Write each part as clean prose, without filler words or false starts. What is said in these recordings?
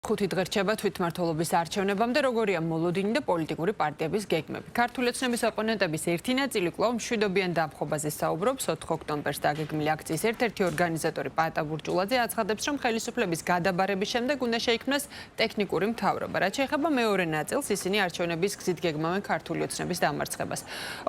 5 დღე რჩება თვითმმართველობის არჩევნებამდე, როგორია მოლოდინი და პოლიტიკური პარტიების გეგმები. ქართული ოცნების ოპონენტების ერთი ნაწილი კვლავ მშვიდობიან დამხობაზე საუბრობს. 4 ოქტომბერს დაგეგმილი აქციის ერთ-ერთი ორგანიზატორი პაატა ბურჭულაძე აცხადებს, რომ ხელისუფლების გადაბარების შემდეგ უნდა შეიქმნას ტექნიკური მთავრობა. რაც შეეხება მეორე ნაწილს, ისინი არჩევნების გზით გეგმავენ ქართული ოცნების დამარცხებას.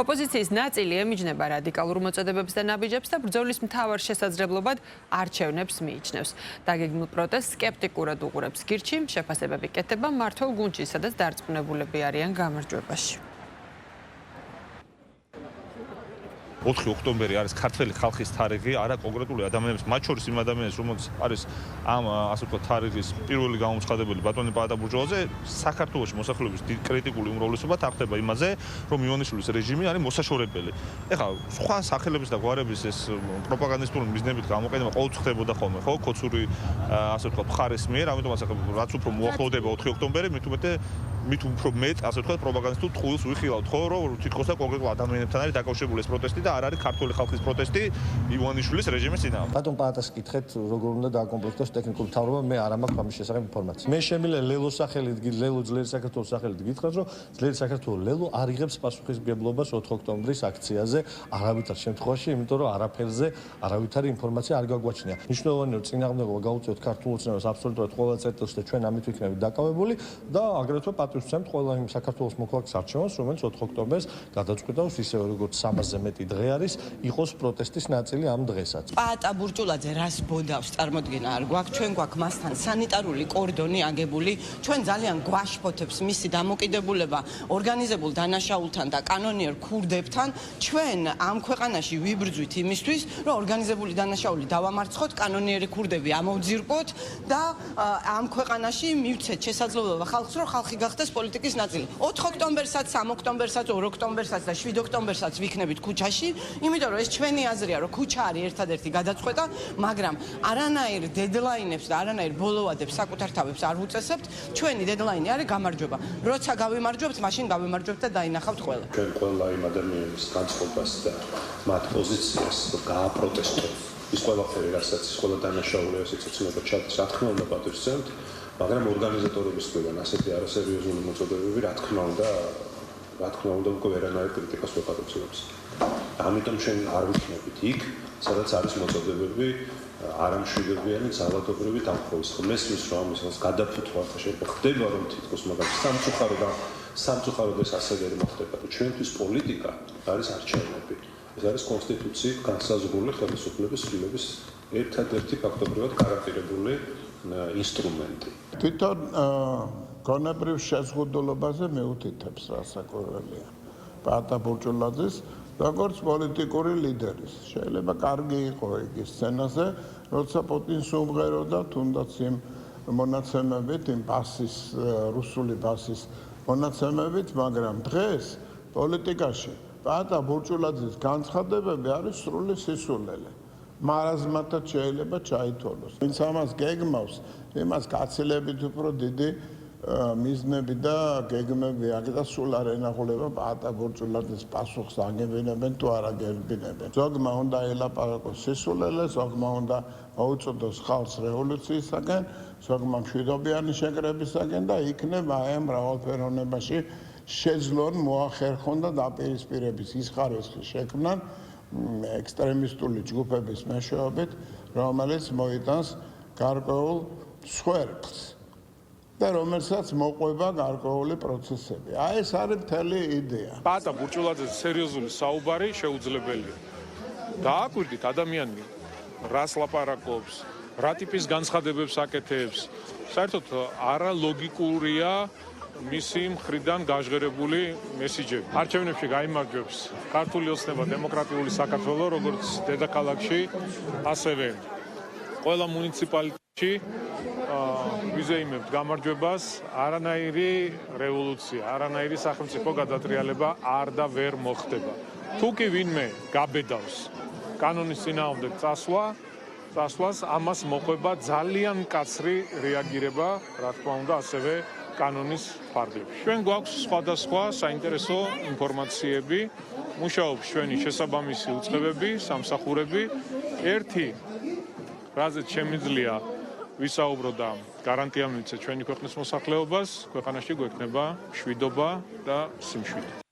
ოპოზიციის ნაწილი ემიჯნება რადიკალურ მოწოდებებს და ნაბიჯებს და ბრძოლის მთავარ შესაძლებლობად არჩევნებს მიიჩნევს. დაგეგმილ პროტესტს სკეპტიკურად უყურებს გირჩი. შეფასებები კეთდება მმართველ გუნდში, სადაც დარწმუნებულები არიან გამარჯვებაში. 4 ოქტომბერი არის ქართველი ხალხის თარიღი, არა კონკრეტული ადამიანების, მათ შორის იმ ადამიანის, რომელიც არის ამ ასე ვთქვათ თარიღის პირველი გამომცხადებელი ბატონი პაატა ბურჭულაძე, საქართველოს მოსახლეობის კრიტიკული უმრავლესობა თახდება იმაზე, რომ ივანიშვილის რეჟიმი არის მოსაშორებელი. ეხლა სხვა სახელების და გვარების ეს პროპაგანდისტული მიზნებით გამოყენება ყოველთვის ხდებოდა ხოლმე, ხო, კოცური ასე ვთქვათ მხარის მიერ, ამიტომაც რაც უფრო მოახლოვდება 4 ოქტომბერი, მით უფრო მეტ ასე ვთქვათ პროპაგანდისტულ ტყუილს ვიხილავთ, ხო, რომ თითქოს და კონკრეტულ ადამიანებთან არის დაკავშირებული ეს პროტესტი და არ არის ქართული ხალხის პროტესტი ივანიშვილის რეჟიმის წინააღმდეგ. ბატონ პაატას კითხეთ, როგორ უნდა დააკომპლექტოს ტექნიკური მთავრობა, მე არ მაქვს ამის შესახებ ინფორმაცია. მე შემიძლია ლელოს სახელით, ლელო ძლიერი საქართველოს სახელით გითხრათ, რომ ძლიერი საქართველოს ლელო არ იღებს პასუხისმგებლობას 4 ოქტომბრის აქციაზე არავითარ შემთხვევაში, იმიტომ რომ არაფერზე არავითარი ინფორმაცია არ გაგვაჩნია. მნიშვნელოვანია, რომ წინააღმდეგობა გაუწევთ ქართულ ოცნებას აბსოლუტურად ყველა წერტილს და ჩვენ ამით ვიქნებით დაკავებული და აგრეთვე პატივისცემთ ყველა იმ საქართველოს მოქალაქის არჩევანს, რომელიც 4 ოქტომბერს გადაწყვეტავს ისევე როგორც 300-ზე მეტი დღე არის იყოს პროტესტის ნაწილი ამ დღესაც. პაატა ბურჭულაძე რას ბოდავს წარმოდგენა არ გვაქვს, ჩვენ გვაქვს მასთან სანიტარული კორდონი აგებული, ჩვენ ძალიან გვაშფოთებს მისი დამოკიდებულება ორგანიზებულ დანაშაულთან და კანონიერ ქურდებთან. ჩვენ ამ ქვეყანაში ვიბრძვით იმისთვის, რომ ორგანიზებული დანაშაული დავამარცხოთ, კანონიერი ქურდები ამოვძირკოთ და ამ ქვეყანაში მივცეთ შესაძლებლობა ხალხს, რომ ხალხი გახდეს პოლიტიკის ნაწილი. 4 ოქტომბერსაც, 3 ოქტომბერსაც, 2 ოქტომბერსაც და 7 ოქტომბერსაც ვიქნებით ქუჩაში. იმიტომ რომ ეს ჩვენი აზრია, რომ ქუჩა არის ერთადერთი გადაწყვეტა, მაგრამ არანაირ დედლაინებს და არანაირ ბოლოვადებს საკუთარ თავებს არ უწესებთ. ჩვენი დედლაინი არის გამარჯვება. როცა გავიმარჯვებთ, მაშინ გავიმარჯვებთ და დაინახავთ ყველა. ჩვენ ყველა იმ ადამიანების განწყობას და მათ პოზიციას გააპროტესტებთ. ის ყველაფერი, რასაც ის ყველა დანაშაული ასეც ცნობა ჩადის, რა თქმა უნდა პატივისცემთ, მაგრამ ორგანიზატორების მხრიდან ასეთი არასერიოზული მოწოდებები, რა თქმა უნდა, უკვე ვერანაირ კრიტიკას ვეყარებსებს. ამიტომ ჩვენ არ ვიქნებით იქ, სადაც არის მოწოდებები არამშვიდობიანი ძალადობრივი დამხობის. მესმის რომ ამის გადაფუთვა ხდება, რომ თითქოს მაგას სამწუხაროდ ეს ასევე ვერ მოხდება. ჩვენთვის პოლიტიკა არის არჩევნები. ეს არის კონსტიტუციით განსაზღვრული ხელისუფლების ცვლილების ერთადერთი ფაქტობრივად გარანტირებული ინსტრუმენტი. თვითონ გონებრივ შეზღუდულობაზე მეუთითებს რასაკვირველია. პაატა ბურჭულაძის როგორც პოლიტიკური ლიდერის. შეიძლება კარგი იყო იგი სცენაზე, როცა პუტინს უმღეროდა თუნდაც იმ მონაცემებით, იმ რუსული ბასის მონაცემებით, მაგრამ დღეს პოლიტიკაში პაატა ბურჭულაძის განცხადებები არის სრული სისულელე. მარაზმათაც შეიძლება ჩაითვალოს. ვინც ამას გეგმავს, იმას გაცილებით უფრო დიდი მიზნები და გეგმები აქვს და სულ არ ენახულება პაატა ბურჭულაძის პასუხს აგებინებენ თუ არ აგებინებენ. ზოგმა უნდა ელაპარაკოს სისულელეს, ზოგმა უნდა მოუწოდოს ხალხს რევოლუციისაკენ, ზოგმა მშვიდობიანი შეკრებისაკენ და იქნება აი ამ მრავალფეროვნებაში შეძლონ მოახერხონ და დაპირისპირების ის ხარისხი შექმნან ექსტრემისტული ჯგუფების მეშვეობით, რომელიც მოიტანს გარკვეულ სხვერპლს და რომელსაც მოყვება გარკვეული პროცესები. აი ეს არის მთელი იდეა. პაატა ბურჭულაძეს სერიოზული საუბარი შეუძლებელია. დააკვირდით ადამიანი რას ლაპარაკობს, რა ტიპის განცხადებებს აკეთებს. საერთოდ არალოგიკურია მისი მხრიდან გაჟღერებული მესიჯები. არჩევნებში გაიმარჯვებს ქართული ოცნება დემოკრატიული საქართველო, როგორც დედაქალაქში, ასევე ყველა მუნიციპალიტეტში ვიზეიმებთ გამარჯვებას, არანაირი რევოლუცია, არანაირი სახელმწიფო გადატრიალება არ და ვერ მოხდება. თუ კი ვინმე გაბედავს კანონის წინააღმდეგ წასვლას, ამას მოყვება ძალიან მკაცრი რეაგირება, რა თქმა უნდა, ასევე კანონის ფარგლებში. ჩვენ გვაქვს სხვადასხვა საინტერესო ინფორმაციები, მუშაობს ჩვენი შესაბამისი უწყებები, სამსახურები. ერთი, რაზეც შემიძლია ვისაუბრო და გარანტია მივცე ჩვენი ქვეყნის მოსახლეობას, ქვეყანაში გვექნება მშვიდობა და სიმშვიდე.